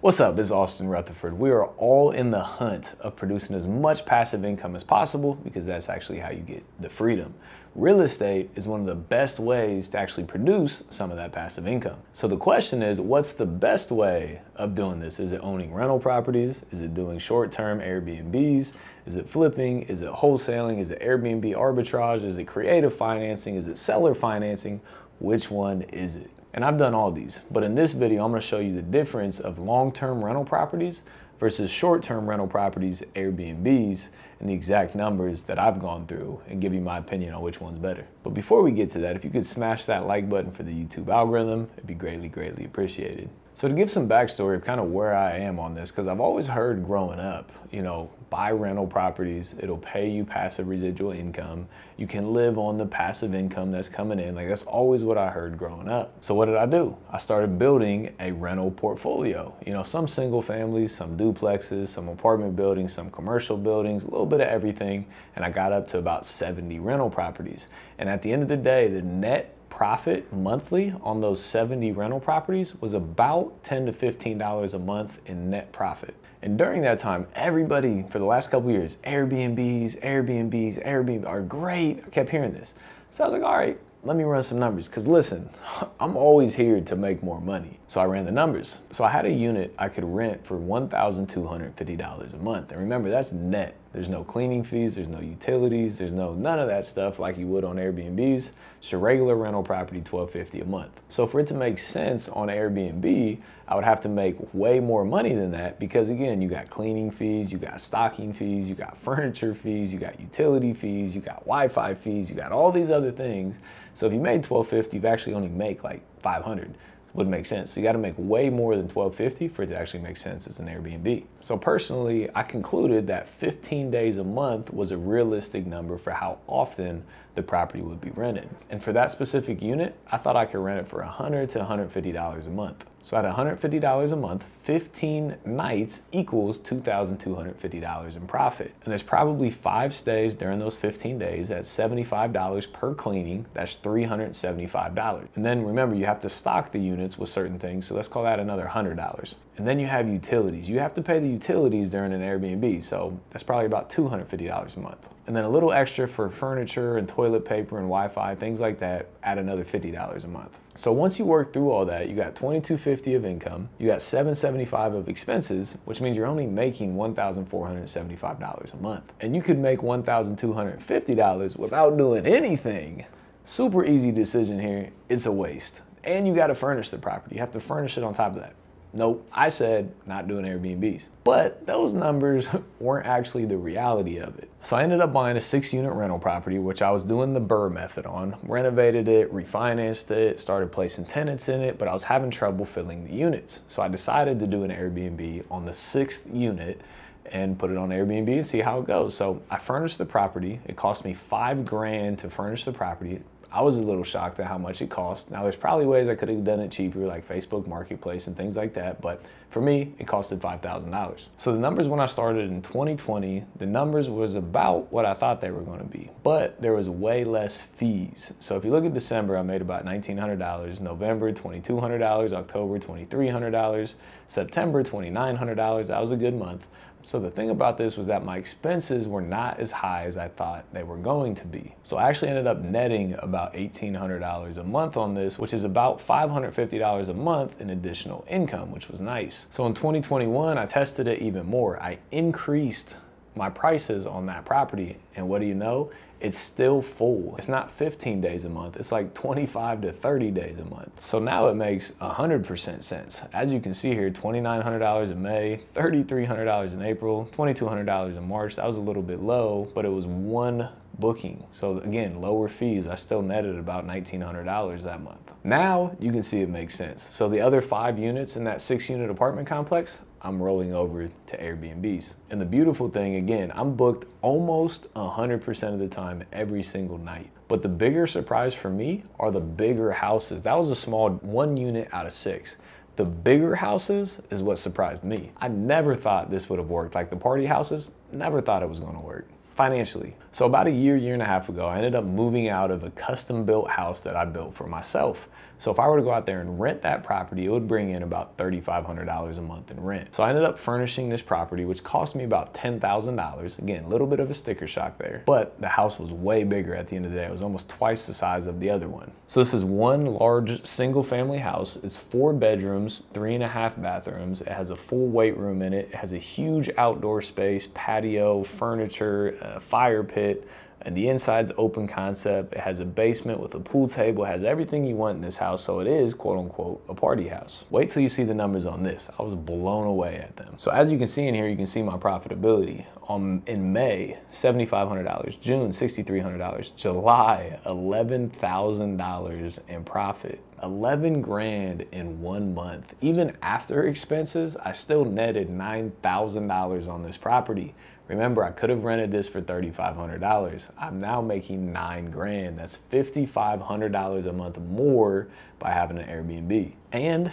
What's up, it's Austin Rutherford. We are all in the hunt of producing as much passive income as possible because that's actually how you get the freedom. Real estate is one of the best ways to actually produce some of that passive income. So the question is, what's the best way of doing this? Is it owning rental properties? Is it doing short-term Airbnbs? Is it flipping? Is it wholesaling? Is it Airbnb arbitrage? Is it creative financing? Is it seller financing? Which one is it? And I've done all these, but in this video, I'm gonna show you the difference of long-term rental properties versus short-term rental properties, Airbnbs, and the exact numbers that I've gone through and give you my opinion on which one's better. But before we get to that, if you could smash that like button for the YouTube algorithm, it'd be greatly, greatly appreciated. So to give some backstory of kind of where I am on this, because I've always heard growing up, buy rental properties, it'll pay you passive residual income. You can live on the passive income that's coming in. Like, that's always what I heard growing up. So what did I do? I started building a rental portfolio. Some single families, some duplexes, some apartment buildings, some commercial buildings, a little bit of everything. And I got up to about 70 rental properties. And at the end of the day, the net profit monthly on those 70 rental properties was about $10 to $15 a month in net profit. And during that time, everybody for the last couple of years, Airbnbs are great. I kept hearing this. So I was like, all right, let me run some numbers. Because listen, I'm always here to make more money. So I ran the numbers. So I had a unit I could rent for $1,250 a month. And remember, that's net. There's no cleaning fees, there's no utilities, there's none of that stuff like you would on Airbnbs. It's your regular rental property, $1,250 a month. So for it to make sense on Airbnb, I would have to make way more money than that because, again, you got cleaning fees, you got stocking fees, you got furniture fees, you got utility fees, you got Wi-Fi fees, you got all these other things. So if you made $1,250, you actually only make like $500. Wouldn't make sense. So you got to make way more than $1,250 for it to actually make sense as an Airbnb. So personally, I concluded that 15 days a month was a realistic number for how often the property would be rented. And for that specific unit, I thought I could rent it for $100 to $150 a month. So at $150 a month, 15 nights equals $2,250 in profit. And there's probably 5 stays during those 15 days at $75 per cleaning. That's $375. And then remember, you have to stock the units with certain things. So let's call that another $100. And then you have utilities. You have to pay the utilities during an Airbnb. So that's probably about $250 a month. And then a little extra for furniture and toilet paper and Wi-Fi, things like that, add another $50 a month. So once you work through all that, you got $2,250 of income, you got $775 of expenses, which means you're only making $1,475 a month. And you could make $1,250 without doing anything. Super easy decision here. It's a waste. And you got to furnish the property. You have to furnish it on top of that. Nope, I said not doing Airbnbs. But those numbers weren't actually the reality of it. So I ended up buying a 6-unit rental property, which I was doing the Burr method on, renovated it, refinanced it, started placing tenants in it, but I was having trouble filling the units. So I decided to do an Airbnb on the 6th unit and put it on Airbnb and see how it goes. So I furnished the property. It cost me $5 grand to furnish the property. I was a little shocked at how much it cost. Now, there's probably ways I could have done it cheaper, like Facebook Marketplace and things like that, but for me, it costed $5,000. So the numbers when I started in 2020, the numbers was about what I thought they were gonna be, but there was way less fees. So if you look at December, I made about $1,900, November, $2,200, October, $2,300, September, $2,900, that was a good month. So the thing about this was that my expenses were not as high as I thought they were going to be. So I actually ended up netting about $1,800 a month on this, which is about $550 a month in additional income, which was nice. So in 2021, I tested it even more. I increased my prices on that property, and what do you know? It's still full. It's not 15 days a month, it's like 25 to 30 days a month. So now it makes 100% sense. As you can see here, $2,900 in May, $3,300 in April, $2,200 in March. That was a little bit low, but it was one booking. So again, lower fees. I still netted about $1,900 that month. Now you can see it makes sense. So the other 5 units in that 6-unit apartment complex, I'm rolling over to Airbnbs. And the beautiful thing, again, I'm booked almost 100% of the time every single night. But the bigger surprise for me are the bigger houses. That was a small 1 unit out of 6. The bigger houses is what surprised me. I never thought this would have worked. Like the party houses, never thought it was gonna work financially. So about a year and a half ago, I ended up moving out of a custom built house that I built for myself. So if I were to go out there and rent that property, it would bring in about $3,500 a month in rent. So I ended up furnishing this property, which cost me about $10,000. Again, a little bit of a sticker shock there, but the house was way bigger at the end of the day. It was almost twice the size of the other one. So this is one large single family house. It's 4 bedrooms, 3.5 bathrooms. It has a full weight room in it. It has a huge outdoor space, patio, furniture, a fire pit, and the inside's open concept. It has a basement with a pool table. It has everything you want in this house, so it is quote unquote a party house. Wait till you see the numbers on this. I was blown away at them. So as you can see in here, you can see my profitability. In May, $7,500, June, $6,300, July, $11,000 in profit. 11 grand in 1 month. Even after expenses, I still netted $9,000 on this property. Remember, I could have rented this for $3,500. I'm now making 9 grand. That's $5,500 a month more by having an Airbnb. And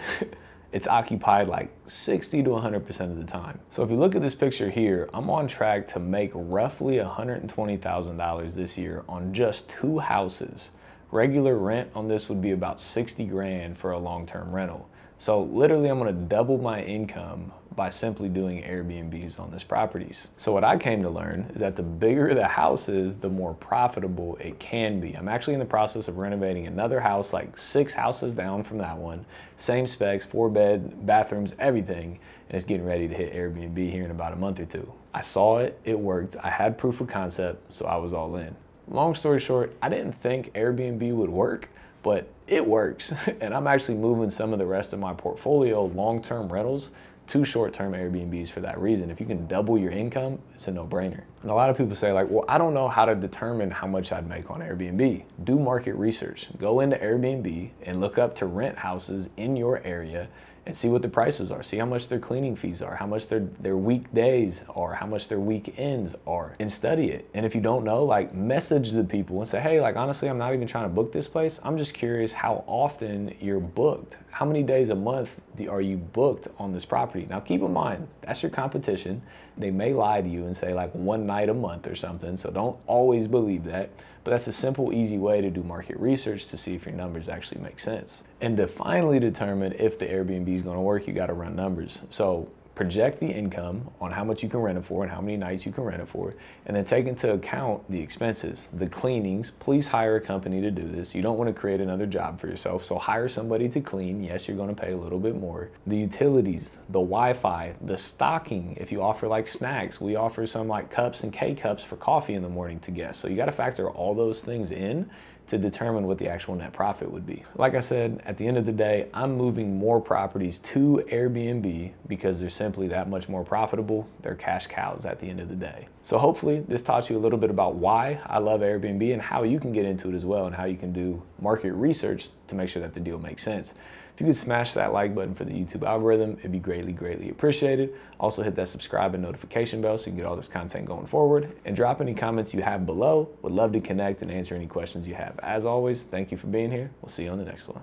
it's occupied like 60 to 100% of the time. So if you look at this picture here, I'm on track to make roughly $120,000 this year on just 2 houses. Regular rent on this would be about 60 grand for a long-term rental. So literally I'm gonna double my income by simply doing Airbnbs on this properties. So what I came to learn is that the bigger the house is, the more profitable it can be. I'm actually in the process of renovating another house, like 6 houses down from that one. Same specs, 4 bed, bathrooms, everything. And it's getting ready to hit Airbnb here in about a month or 2. I saw it, it worked. I had proof of concept, so I was all in. Long story short, I didn't think Airbnb would work, but it works. And I'm actually moving some of the rest of my portfolio long-term rentals to short-term Airbnbs for that reason. If you can double your income, it's a no-brainer. And a lot of people say like, well, I don't know how to determine how much I'd make on Airbnb. Do market research. Go into Airbnb and look up to rent houses in your area and see what the prices are. See how much their cleaning fees are, how much their weekdays are, how much their weekends are, and study it. And if you don't know, like message the people and say, hey, like honestly, I'm not even trying to book this place. I'm just curious how often you're booked. How many days a month are you booked on this property? Now keep in mind, that's your competition. They may lie to you and say like 1 night a month or something. So don't always believe that. But that's a simple, easy way to do market research to see if your numbers actually make sense. And to finally determine if the Airbnb is going to work, you got to run numbers. So project the income on how much you can rent it for and how many nights you can rent it for, and then take into account the expenses, the cleanings. Please hire a company to do this. You don't want to create another job for yourself, so hire somebody to clean. Yes, you're going to pay a little bit more. The utilities, the Wi-Fi, the stocking. If you offer like snacks, we offer some like cups and K-cups for coffee in the morning to guests. So you got to factor all those things in to determine what the actual net profit would be. Like I said, at the end of the day, I'm moving more properties to Airbnb because they're simply that much more profitable. They're cash cows at the end of the day. So hopefully this taught you a little bit about why I love Airbnb and how you can get into it as well, and how you can do market research to make sure that the deal makes sense. If you could smash that like button for the YouTube algorithm, it'd be greatly, greatly appreciated. Also hit that subscribe and notification bell so you can get all this content going forward. And drop any comments you have below. Would love to connect and answer any questions you have. As always, thank you for being here. We'll see you on the next one.